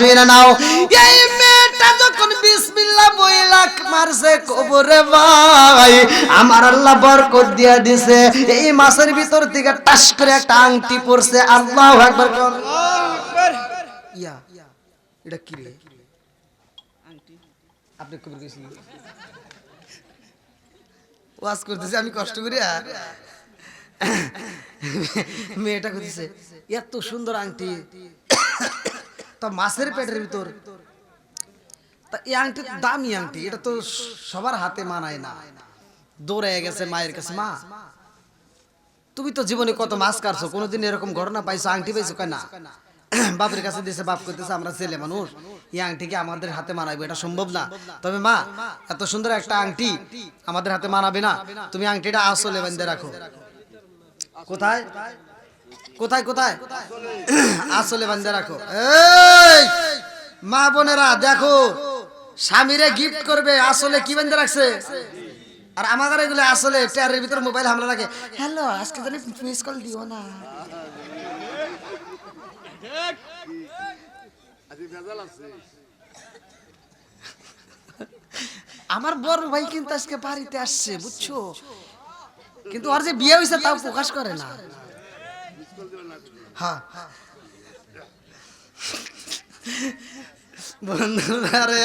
মেনে নাও। এই মেয়েটা যখন বিসমিল্লাহ বইলা মারছে কবরে ভাই, আমার আল্লাহ বরকত দিয়া দিছে। এই মাছের ভিতর থেকে টাস করে একটা আংটি পড়ছে। আল্লাহু আকবার। ইয়া এটা কি রে? আংটি আপনি কবর গেছিলেন? ওয়াজ করতেছি আমি কষ্ট করি। মেয়েটা কইছে এত সুন্দর আংটি, তো মাছের পেটের ভিতর। তা এই আংটি দামি আংটি, এটা তো সবার হাতে মানায় না। দৌড়ে গেছে মায়ের কাছে, মা তুমি তো জীবনে কত মাছ কাটছো, কোনোদিন এরকম ঘটনা পাইছো, আংটি পাইছো? কয় না। বাপের কাছে দিয়েছে, বাপ করতেছে আমরা ছেলে মানুষ, এই আংটিকে আমাদের হাতে মানাইবো এটা সম্ভব না। তবে মা এত সুন্দর একটা আংটি আমাদের হাতে মানাবে না, তুমি আংটিটা আসলে বেঁধে রাখো। কোথায় কোথায় কোথায়? আসলে বেঁধে রাখো। এই মা বোনেরা দেখো, স্বামীরে গিফট করবে আসলে কি বেঁধে রাখছে। আর আমার এগুলো আসলে টেয়ারের ভিতর মোবাইল হামলা রাখে, হ্যালো আজকে জানি মিস কল দিও না। আমার বড় ভাই কিন্তু আজকে বাড়িতে আসছে বুঝছো, কিন্তু আর যে বিয়ে হয়েছে তাও প্রকাশ করে না। হ্যাঁ বন্ধুরা রে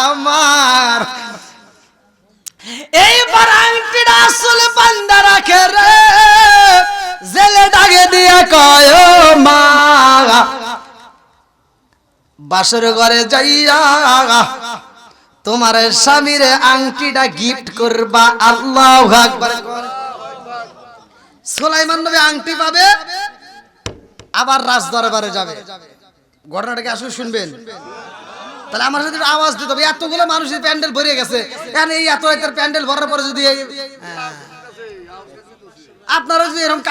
আমার, এইবার আংটিটা আসলে বান্দা রাখে রে, জেলে ডাকে দিয়া কয় মা বাসর ঘরে যাইয়া তোমার স্বামীর আংটিটা গিফট করবা। আল্লাহু আকবার। সুলাইমান নবী আংটি পাবে, আবার রাজ দরবারে যাবে। ঘটনাটাকে আসলে শুনবেন, তাহলে আমার সাথে আওয়াজ দিতে হবে। এতগুলো মানুষের প্যান্ডেল ভরে গেছে, এই এত রাতের প্যান্ডেল ভরার পরে যদি আপনারা যদি এরকম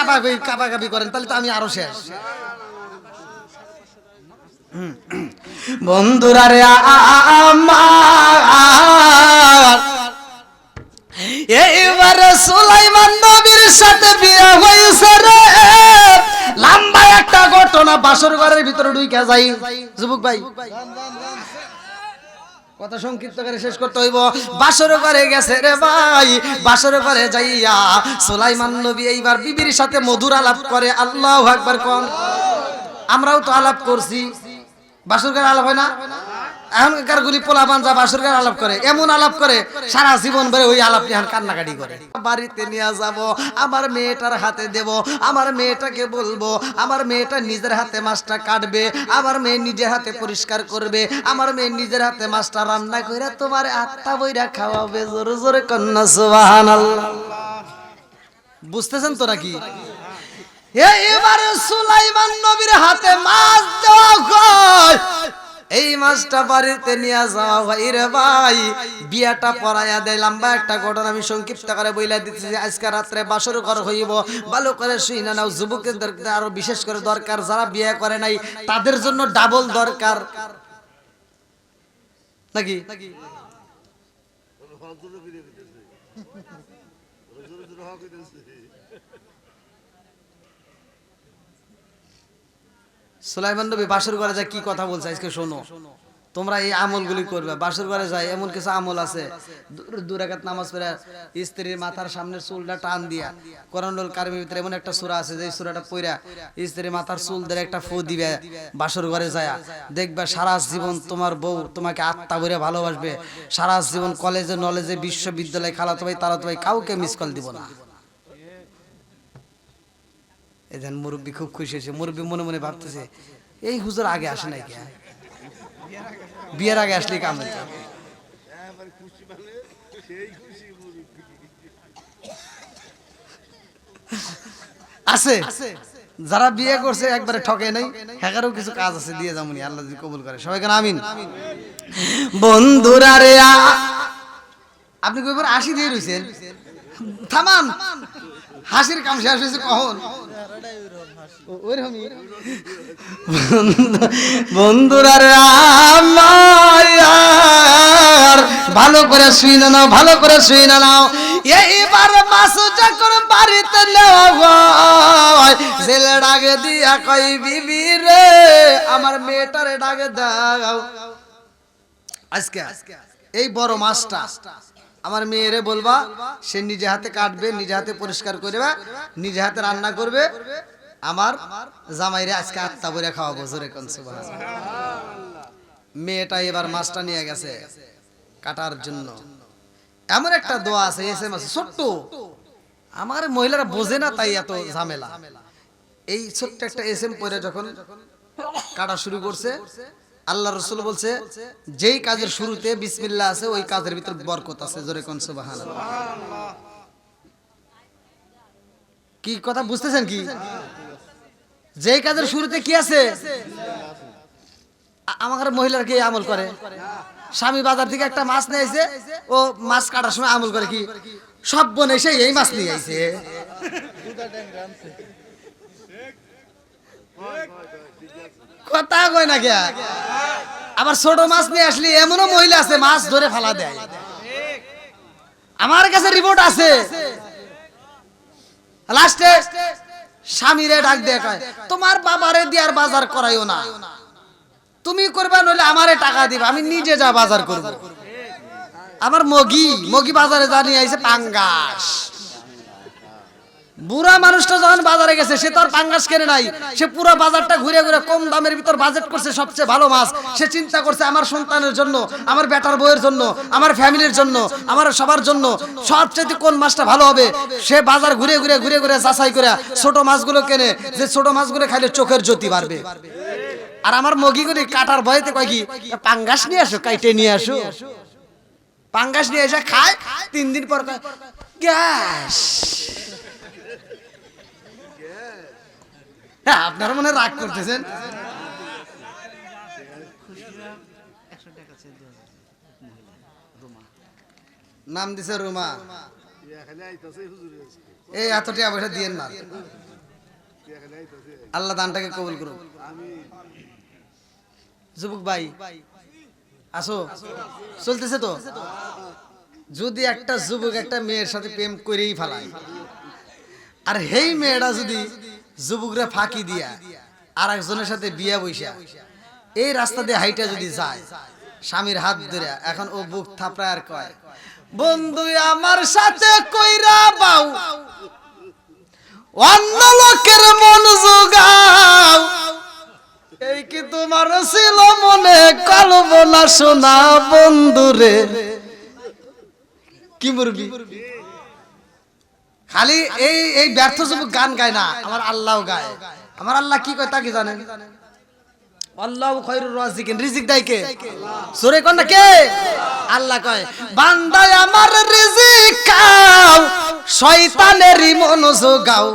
কাপাকাপি করেন তাহলে তো আমি আরো শেষ। বন্ধুরা রে আমার, এইবার সুলাইমান নবীর সাথে বিয়ে হয়েছে রে। লম্বা একটা ঘটনা, বাসর ঘরের ভিতরে ঢুকে যাই। যুবক ভাই কথা সংক্ষিপ্ত করে শেষ করতে হইব। বাসর ঘরে গেছে রে ভাই, বাসর ঘরে যাইয়া সুলাইমান নবী এইবার বিবির সাথে মধুর আলাপ করে। আল্লাহু আকবার কোন। আমরাও তো আলাপ করছি, বাসর ঘরে আলাপ হয় না? এখনকার গুলি পোলা বাঞ্জা বাসর ঘরে আলাপ করে, এমন আলাপ করে সারা জীবন ভরে ওই আলাপ নিয়ে কান্নাকাটি করে। বাড়িতে নিয়ে যাব, আমার মেয়েটার হাতে দেব, আমার মেয়েটাকে বলবো আমার মেয়েটা নিজের হাতে মাছটা কাটবে, আমার মেয়ে নিজের হাতে পরিষ্কার করবে, আমার মেয়ে নিজের হাতে মাছটা রান্না করে তোমার আত্মা বইরা খাওয়াবে। জোরে জোরে কন্যা সুবহানাল্লাহ। বুঝতেছেন তো নাকি? এবারে সুলাইমান নবীর হাতে মাছ দেওয়া হয়, এই মাছটা বাড়িতে নিয়ে যাওয়া ভাই রে ভাই, বিয়াটা পড়াইয়া দেয়। লম্বা একটা ঘটনা আমি সংক্ষিপ্ত করে বইলা দিতেছি। আজকে রাত্রে বাসর ঘর হইব, ভালো করে শুই না নাও। যুবকদের আরো বিশেষ করে দরকার, যারা বিয়ে করে নাই তাদের জন্য ডাবল দরকার নাকি? সুলাইমান নবী বাসর ঘরে যায় কি কথা বলছে আজকে শোনো, তোমরা এই আমলগুলি করবে। বাসর ঘরে যায় এমন কিছু আমল আছে, দুই রাকাত নামাজ পড়ে স্ত্রীর মাথার সামনের চুলটা টান দিয়া, কোরআনুল কারিমের ভিতরে এমন একটা সূরা আছে যে সূরাটা পড়া স্ত্রীর মাথার চুল ধরে একটা ফু দিবে বাসর ঘরে যায়, দেখবে সারা জীবন তোমার বউ তোমাকে আত্মা ভরে ভালোবাসবে। সারা জীবন কলেজে নলেজে বিশ্ববিদ্যালয়ে খালাতো ভাই তালাতো ভাই কাউকে মিস কল দিব না। এদিন মুরব্বী খুব খুশি হয়েছে। মুরব্বী মনে মনে ভাবতেছে এই হুজুর আগে আসে নাই কে, বিয়ের আগে আসলে কাম হইতো। আছে যারা বিয়ে করছে একবারে ঠকে নাই, হ্যাকারও কিছু কাজ আছে দিয়ে যাবনি, আল্লাহ যদি কবুল করে। সবাই কেন আমিন। বন্ধুরা রে আপনি কইবার 80 দিয়ে রইছেন, থামান, হাসির কাম শেষ হয়েছে কখন? বন্ধুরা রে আমার ভালো করে শুনে নাও, ভালো করে শুনে নাও। এইবার মাছ যখন বাড়িতে নেওয়া হয়, ছেলে ডাকে দিয়া কই বিবি রে আমার মেয়েটারে ডাকে দাও। আজকে এই বড় মাছটা আমার মেয়েরে বলবা, সে নিজে হাতে কাটবে, নিজে হাতে পরিষ্কার করবে, নিজে হাতে রান্না করবে। আমার জামাইরে আজকে আত্মা বলে খাওয়াবো। জোরে কোন সুবহানাল্লাহ। মেয়েটা এবার মাছটা নিয়ে গেছে কাটার জন্য। এমন একটা দোয়া আছে, এসএম আছে ছোট্ট, আমার মহিলারা বোঝে না তাই এত ঝামেলা। এই ছোট্ট একটা এসএম পরে যখন কাটা শুরু করছে, আল্লাহ রাসূল বলছে যেই কাজের শুরুতে বিসমিল্লাহ আছে ওই কাজের ভিতর বরকত আছে। জোরে কোন সুবহানাল্লাহ। কি কথা বুঝতেছেন কি? যেই কাজের শুরুতে কি আছে? আমার মহিলারা কি আমল করে? স্বামী বাজার থেকে একটা মাছ নিয়ে আইছে, ও মাছ কাটার সময় আমল করে কি সব বোন এসে এই মাছ নিয়ে আইছে। কথা কয় না কে? আবার ছোট মাছ নিয়ে আসলে এমনও মহিলা আছে মাছ ধরে ফেলা দেয়। আমার কাছে রিপোর্ট আছে। লাস্টে স্বামীরে ডাক দিয়ে কয় তোমার বাবারে দিয়ার বাজার করাইও না, তুমি করবা নইলে আমারে টাকা দিবা, আমি নিজে যা বাজার করব। আমার মগি বাজারে যা নিয়ে আইছে পাঙ্গাস। বুড়া মানুষটা যখন বাজারে গেছে সে তো আর পাঙ্গাস কেনে নাই, সে পুরো বাজারটা ঘুরে ঘুরে কম দামের ভিতর বাজেট করছে সবচেয়ে ভালো মাছ। সে চিন্তা করছে আমার সন্তানের জন্য, আমার বেটার বউয়ের জন্য, আমার ফ্যামিলির জন্য, আমার সবার জন্য সবচেয়ে কোন মাছটা ভালো হবে। সে বাজার ঘুরে ঘুরে ঘুরে ঘুরে যাচাই করে ছোট মাছগুলো কেনে, যে ছোট মাছগুলো খাইলে চোখের জ্যোতি বাড়বে। আর আমার মগিগুলি কাটার ভয়তে কয় কি পাঙ্গাস নিয়ে আসো, কাইটে নিয়ে আসো। পাঙ্গাস নিয়ে এসে খায়, 3 দিন পর গ্যাস। হ্যাঁ, আপনারা মনে রাগ করতেছেন। নাম দিছে রুমা। এই এত টাকা পয়সা দিয়েন না, আল্লাহ দানটাকে কবুল করুন। যুবক ভাই আসো, চলতেছে তো। যদি একটা যুবক একটা মেয়ের সাথে প্রেম করেই ফেলায়, আর হেই মেয়েটা যদি যুবকরা ফাঁকি দিয়া আর একজনের সাথে বিয়া বইসা এই রাস্তা দিয়ে হাইটা যদি যায় স্বামীর হাত ধরে, এখন ও বুক থাপড়ায় আর কয় বন্ধু আমার সাথে কইরা বাউ, অন্য লোকের মন জোগাও, এই কি তোমার ছিল মনে কল্পনা শোনা বন্ধুরে। কি মুরবি খালি এই ব্যর্থ যুবক গান গায় না, আমার আল্লাহ গায়। আমার আল্লাহ কি কয় তা কি জানেন? আল্লাহু খায়রুর রাজিকিন, রিজিক দেয় কে? সূরা কোন না কে? আল্লাহ কয় বান্দা আমার রিজিক খাও, শয়তানেরই মন জোগাও।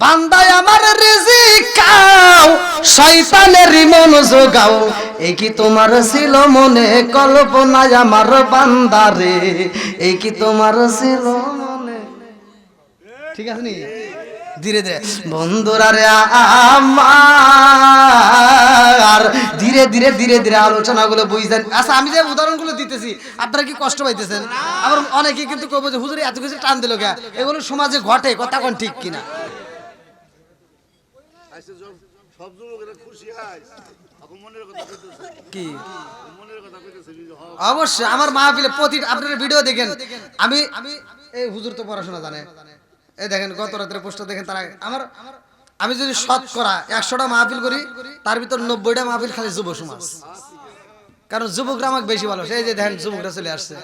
বান্দা আমার রিজিক খাও, শয়তানেরই মন জোগাও, এই কি তোমার ছিল মনে কল্পনা আমার বান্দারে, এই কি তোমার ছিল মনে। ঠিক আছে নি? ধীরে ধীরে বন্ধুরা রে আমার ধীরে ধীরে ধীরে ধীরে আলোচনাগুলো বুঝছেন। আচ্ছা, আমি যে উদাহরণগুলো দিতেছি আপনারা কি কষ্ট পাইতেছেন? আবার অনেকে কিন্তু কইবো যে হুজুর এত কিছু টান দিল কে, এগুলো সমাজে ঘটে, কথা কোন ঠিক কিনা? কি অবশ্যই আমার মাহফিলে প্রতি আপনারা ভিডিও দেখেন। আমি এই হুজুর তো পড়াশোনা জানে, এই দেখেন গত রাতের পোস্টটা দেখেন। তারা আমি যদি শতকরা 100টা মাহফিল করি তার ভিতর 90টা মাহফিল খালি যুব সমাজ, কারণ যুবকরা আমাকে বেশি ভালো। এই যে দেখেন যুবকরা চলে আসছে,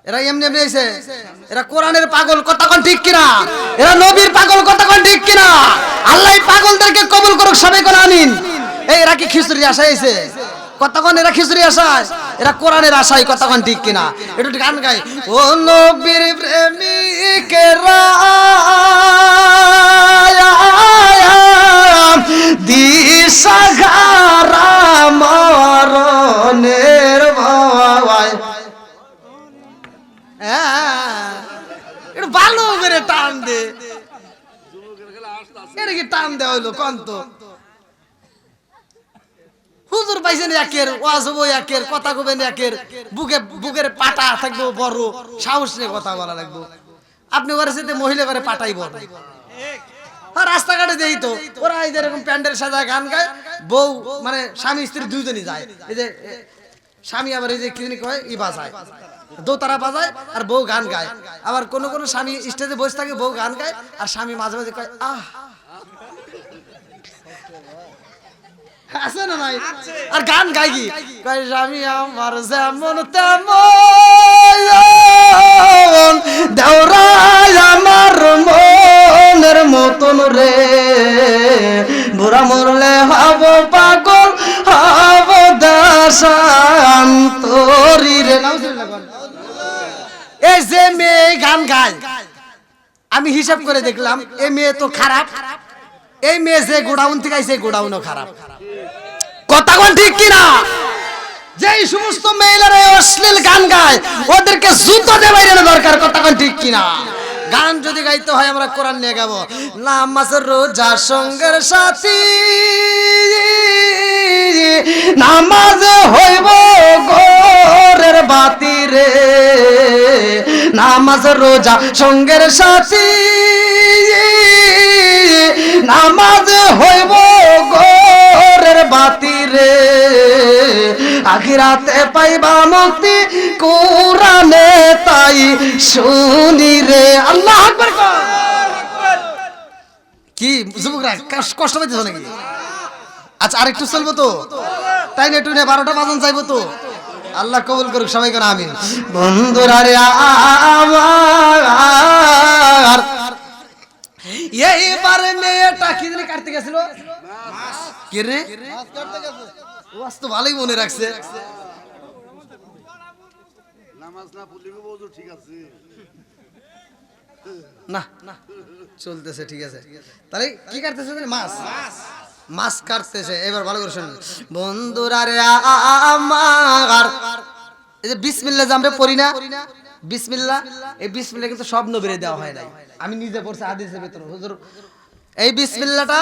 এরা এমনি এমনি আইছে, এরা কোরআনের পাগল, কথা কোন ঠিক কিনা? এরা নবীর পাগল, কথা কোন ঠিক কিনা? আল্লাহ পাগলদেরকে কবুল করুক, সবাই কোন আমিন। এই এরা কি খিচুড়ি আশায় আইছে? কতক্ষণ এরা খিচুড়ি আশায়, এরা কোরআনের আশায়, কতক্ষণ ঠিক কিনা? একটু গান গাই। ও নবীর প্রেমিকেরা দিশাহারা মরণের ভয়, একটু ভালো করে টান দে। এটা কি টান দেওয়া হইলো কন্ত? হুজুর পাইছেন একের, ওয়াজ হবো একের, কথা কবেন একের, বুকের পাটা থাকবো বড়, সাহস নিয়ে কথা বলা লাগবো। আপনি ঘরে সাথে মহিলা করে পাটাই বড়। আর রাস্তাঘাটে দেই তো ওরা এই যে এরকম প্যান্ডেল সাজায় গান গায়, বউ মানে স্বামী স্ত্রী দুইজনই যায়। এই যে স্বামী আবার এই যে কি জানি কয় ই বাজায়, দোতারা বাজায় আর বউ গান গায়। আবার কোন কোন স্বামী স্টেজে বসে থাকে, বউ গান গায় আর স্বামী মাঝে মাঝে কয় আহ, আছে না নাই? আর গান গাই কি কয় স্বামী আমার যেমন তেমন, দেওরাই আমার মনের মতন রে, বুড়া মরলে হব পাগল, হব দাসান্তরি রে। এই যে মেয়ে গান গায়, আমি হিসাব করে দেখলাম এই মেয়ে তো খারাপ, এই মেয়ে যে গোডাউন থেকে আইছে গোডাউনও খারাপ। কথা কোন ঠিক কিনা? যেই সমস্ত মেয়েরা অশ্লীল গান গায় ওদেরকে জুতো দিয়ে বাইরে দরকার। কথা কোন ঠিক কিনা? গান যদি গাইতে হয় আমরা কোরআন নিয়ে গাবো। নামাজ রোজা সঙ্গের সাথী, নামাজ হইব ঘরের বাতি রে, নামাজ রোজা সঙ্গের সাথী, নামাজ হইব ঘরের বাতি রে, আখিরাতে পাইবা মুক্তি কোরআনে তাই শুনি রে। আল্লাহু আকবার। কি যুবকরা কষ্ট পাইতেছ নাকি? আচ্ছা আরেকটু চলবো তো, তাই না? একটু 12টা বাজন চাইবো তো। আল্লাহ কবুল করুক, সবাই করে আমিন। বন্ধুরা রে আমার, এইবার মেয়েটা কি জানি কাটতে গেছিল, কে রে? ওয়াজ তো ভালোই মনে রাখছে। নামাজ না পড়লে বউজো ঠিক আছে না, চলতেছে ঠিক আছে। তাহলে কি কাটতেছে? মাছ, মাছ কাটতেছে। এবার ভালো করে শুনুন বন্ধুরা রে আমার, এই যে বিসমিল্লাহ যে আমরা পড়ি না, বিসমিল্লাহ, এই বিসমিল্লাহ কিন্তু সব নবীরে দেওয়া হয় নাই। আমি নিজে পড়ছি হাদিসের ভিতর। হুজুর এই বিসমিল্লাহটা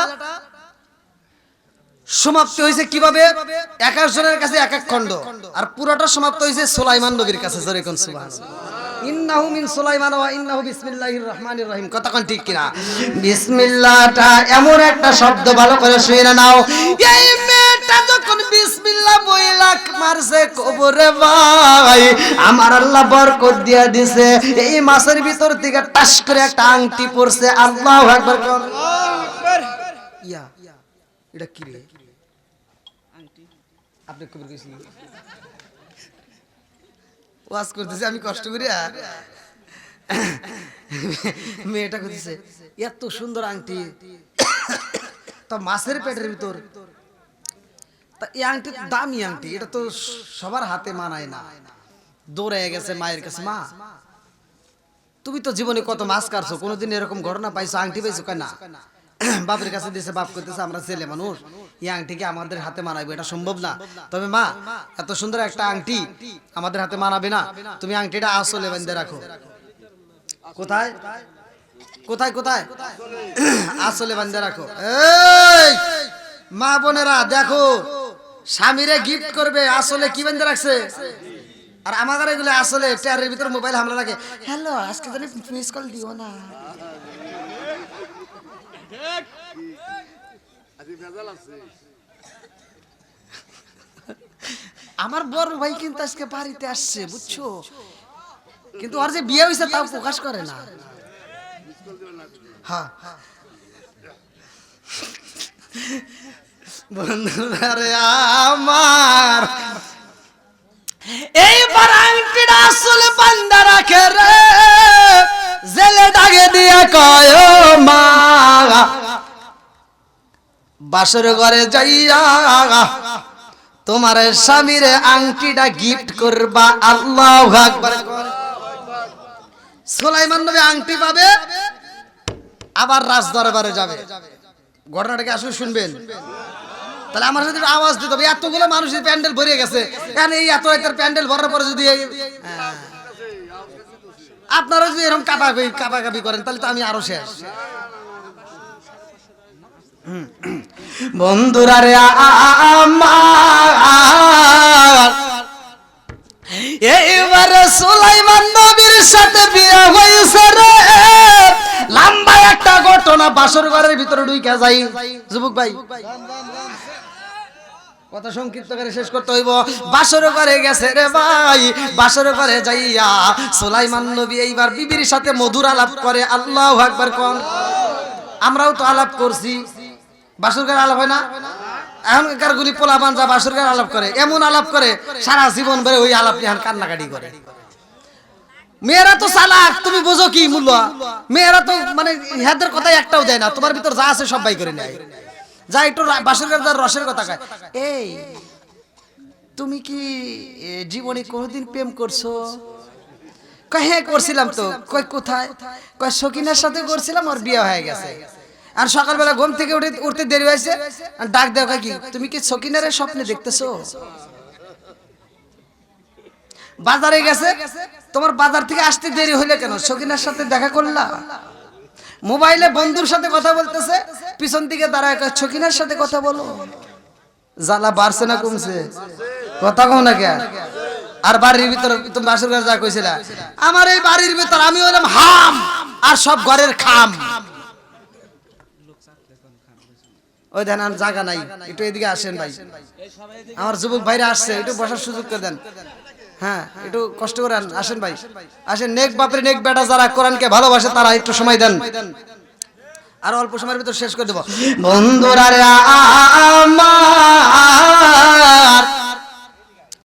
সমাপ্তি হয়েছে কিভাবে? এক একজনের কাছে এক এক খণ্ড, আর পুরোটা সমাপ্ত হয়েছে সুলাইমান নবীর কাছে। জোরে কোন সুবহানাল্লাহ। ইন্নাহু মিন সুলাইমান ওয়া ইন্নাহু বিসমিল্লাহির রহমানির রহিম। কথা কোন ঠিক কিনা? বিসমিল্লাহটা এমন একটা শব্দ, ভালো করে শুনে নাও। এই মেয়েটা যখন বিসমিল্লাহ বইলা মারছে কবরে ভাই, আমার আল্লাহ বরকত দিয়া দিছে। এই মাছের ভিতর থেকে টাস করে একটা আংটি পড়ছে। আল্লাহু আকবার। আল্লাহু আকবার। ইয়া এটা কি রে? আংটি আপনি কবর কইছি ওয়াজ করতেছি আমি কষ্ট করি। মেয়েটা কইতেছে এত সুন্দর আংটি, তো মাছের পেটের ভিতর, তা এই আংটি দামি আংটি, এটা তো সবার হাতে মানায় না। দৌড়ে গেছে মায়ের কাছে, মা তুমি তো জীবনে কত মাছ কাটছো, কোনোদিন এরকম ঘটনা পাইছো, আংটি পাইছো? কয় না। বাপের কাছে দিয়েছে, বাপ করতেছে আমরা ছেলে মানুষ, এই আংটিকে আমাদের হাতে মানাইবো এটা সম্ভব না। তবে মা এত সুন্দর একটা আংটি আমাদের হাতে মানাবে না, তুমি আংটিটা আসলে বেঁধে রাখো। কোথায় কোথায় কোথায়? আসলে বেঁধে রাখো। এই মা বোনেরা দেখো, স্বামীরে গিফট করবে আসলে কি বেঁধে রাখছে। আর আমাদের এগুলো আসলে টেয়ারের ভিতর মোবাইল হামলা রাখে, হ্যালো আজকে জানি মিস কল দিও না। আমার বড় ভাই কিন্তু আজকে বাড়িতে আসছে বুঝছো, কিন্তু আর যে বিয়ে হয়েছে তাও প্রকাশ করে না। হ্যাঁ বন্ধুরা রে আমার, এইবার আংটিটা আসলে বান্দা রাখে রে, জেলে ডাকে দিয়া কয় মা, বাসর ঘরে যাইয়া তোমার স্বামীর আংটিটা গিফট করবা। আল্লাহু আকবার। সুলাইমান নবী আংটি পাবে, আবার রাজ দরবারে যাবে। ঘটনাটাকে আসলে শুনবেন, তাহলে আমার সাথে আওয়াজ দিতে হবে। এতগুলো মানুষের প্যান্ডেল ভরে গেছে, এই এত প্যান্ডেল ভরার পরে যদি আপনারা যদি এরকম কাপাকাপি করেন তাহলে তো আমি আরো শেষ। বন্ধুরা রে আমার এইবার সুলাইমান নবীর সাথে বিয়ে হয়েছে রে। লম্বা একটা ঘটনা, বাসর ঘরের ভিতরে ঢুকে যাই যুবক ভাই, কথা সংক্ষিপ্ত করে শেষ করতে হইব। বাসর ঘরে গেছে রে ভাই, বাসর ঘরে যাইয়া সুলাইমান নবী এইবার বিবির সাথে মধুর আলাপ করে। আল্লাহু আকবার কোন। আমরাও তো আলাপ করছি, বাসর ঘরে আলাপ হয় না? এখনকার গুলি পোলা বাঞ্জা বাসর ঘরে আলাপ করে, এমন আলাপ করে সারা জীবন ধরে ওই আলাপ নিয়ে কান্নাকাটি করে। মেয়েরা তো চালাক, তুমি বুঝো কি মূল্য? মেয়েরা তো মানে হেদের কথা একটাও দেয় না, তোমার ভিতর যা আছে সব বাই করে নেয়। যা একটু বাসর ঘরে রসের কথা কয়, এই তুমি কি জীবনে কোনোদিন প্রেম করছো? কয় হ্যাঁ করছিলাম তো। কয় কোথায়? কয় সকিনার সাথে করছিলাম, ওর বিয়ে হয়ে গেছে। আর সকালবেলা ঘুম থেকে উঠতে দেরি হয়েছে, ডাক দেওয়া কয় কি তুমি কি সকিনারের স্বপ্নে দেখতেছো? বাজারে গেছে, তোমার বাজার থেকে আসতে দেরি হইলে কেন? সকিনার সাথে দেখা করলা? মোবাইলে বন্ধুর সাথে কথা বলতেছে, পিছন দিকে দাঁড়ায় কয় সকিনার সাথে কথা বলো। জ্বালা বাড়ছে না কমছে? কথা কও না কে? আর বাড়ির ভিতর তুমি বাসর ঘরে যা কইছিলা, আমার এই বাড়ির ভিতর আমি হলাম হাম আর সব ঘরের খাম। ওই দেন আর জায়গা নাই, একটু এদিকে আসেন ভাই, আমার যুবক ভাইরা আসছে, একটু বসার সুযোগ করে দেন। হ্যাঁ একটু কষ্ট করে আসেন ভাই, আসেন। নেক বাপরে নেক বেটা যারা কোরআনকে ভালোবাসে তারা একটু সময় দেন, আর অল্প সময়ের ভিতর শেষ করে দেব। বন্ধুরা রে আমার